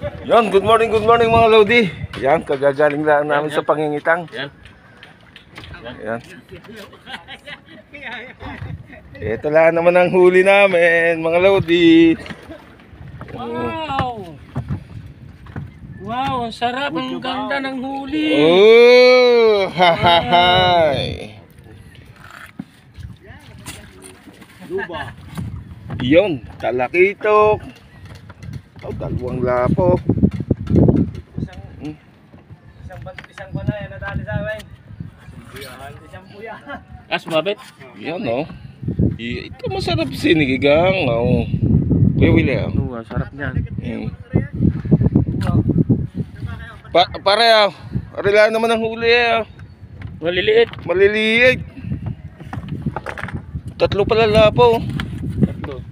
Yan, good morning mga Lodi. Yan, kagagaling lang namin sa pangingitang. Yan. Ito lang naman ang huli namin, mga Lodi. Wow! Wow, ang sarap, ang ganda ng huli. Oh, hahahay. Luba. Yun, talakitok. Dalawang lapo. Isang pa na yan, nadali sa amin. Isang buya. As mabit? Yan o. Ito masarap sinigang. Oh. Kuya Willie. Oo, sarap niyan. Pare, arila naman ang huli. Maliliit. Maliliit. Tatlo pala lapo. Tatlo.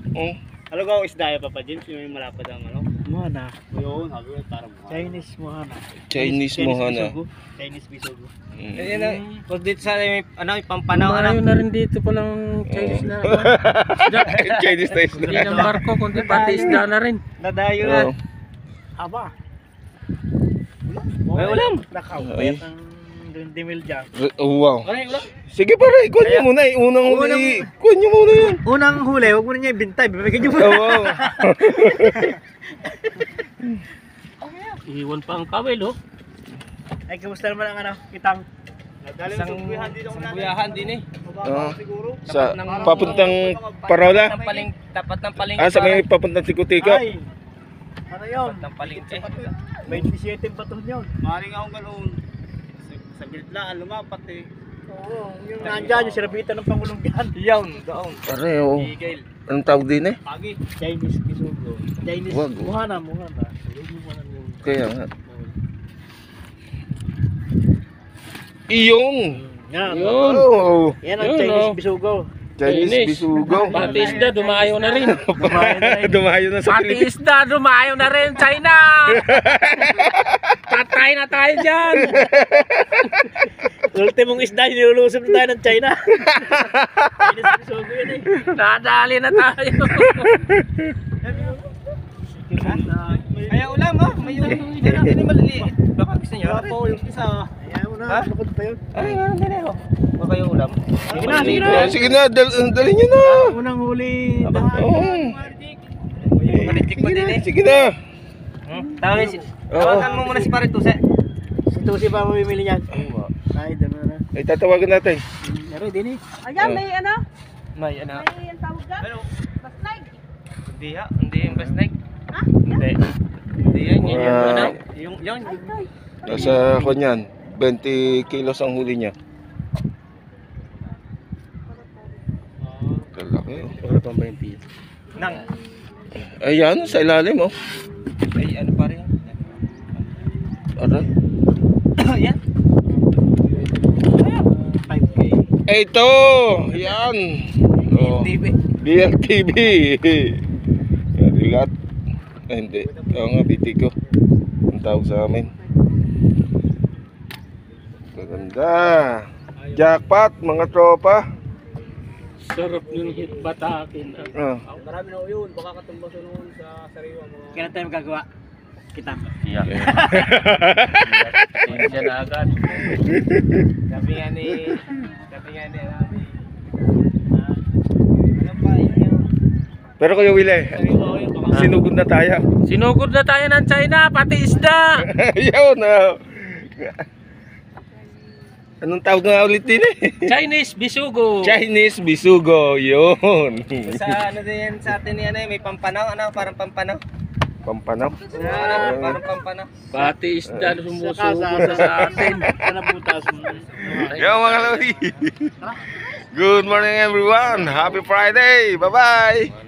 Ano ka isda pa pa James? Yung malapad ang ano? Mohana. Yun, sabi ko parang Chinese Mohana. Chinese Mohana. Chinese bisogo. Ayan na. Pag dito sa may pampanaw Malayo na rin dito palang Chinese na. Chinese na isda. Hindi na barko, kundi pati isda na rin. Nadayo na. Haba. May ulam. Ay. Ang Dimil dyan. Wow. Ano yung ulam? Sige pare, kuha nyo muna. Unang huli. Kuha nyo muna yan. Unang huli, huwag mo na niya ibintay. Bibigyan niyo muna. Wow. Iwan pa ang kawel, oh. Ay, kamusta naman ang ano? Kitang. Isang buyahan din eh. Sa papuntang Parola. Tapat ng paling. Sa may papuntang Tiko-Tiko. Ay! Ano yun? Ng palengke. 27 baton yun. Maring akong ganoon. Sa gitlaan, lumapat eh. Oo, yung nandyan, yung sirabitan ng Pangulong yan. Yun, doon. Pare, oh. Igil. Anong tawag din eh? Pagi. Chinese Kisugo. Chinese. Wag. Muhana. Kaya nga. Iyong. Yan. Yun. Oh. Yan ang Yun, Chinese oh. Bisugo. Chinese bisugo. Pati isda, dumayo na rin. Dumayo na sa Pati Pilipinas. isda, dumayo na rin. China! Patay na tayo dyan. Ultimong isda, nilulusog na tayo ng China. Chinese Bisugo yun eh. Nadali na tayo. Ay, ulam oh. May yung hindi maliliit. Baka gusto niyo? Baka yung isa. Ayaw mo na. Bakit pa yun? Ay, meron din eh. Baka yung ulam. Sige na, sige na. Sige na, dali nyo na. Unang huli. Oo. Malitik pa din eh. Sige na. Tawagan mo muna si Pare Tuse. Si Tuse ba mamimili niyan? Ay, dami na. Ay, tatawagan natin. Meron din eh. Ayan, may ano? May ano? May ang tawag ka? Baslag. Hindi ha? Hindi yung best night? Ha? Hindi. Hindi yan. Yun yung ano? Yung Nasa kanyan, 20 kilos ang huli niya. Kalaki oh. Wala pang 20. nang. Ayan, sa ilalim oh. Ay, ano pa rin? Aray. Yan. 5K. Ito! Yan! Oh. TV. BLTV. Rigat. Ay, hindi. Oo nga, BTiko. Ang tawag sa amin. Maganda. Jackpot, mga tropa. Sarap yung hit batakin. Marami na yun. Baka katumbas noon sa sariwa mo. Kailan tayo magagawa? Kita. Siya. Siya na agad. Sabi nga ni... Ano pa yun? Pero Kuya Willie, sinugod na tayo. Sinugod na tayo ng China, pati isda. Yun oh. Anong tawag nga ulit din eh? Chinese bisugo. Chinese bisugo, yun. Sa ano din yan sa atin yan eh, may pampanaw, ano, parang pampanaw. Pampanaw. Parang pampanaw. Pati isda sumusugo sa atin. Panabutas mo. Yo mga Lodi. Good morning everyone. Happy Friday. Bye-bye.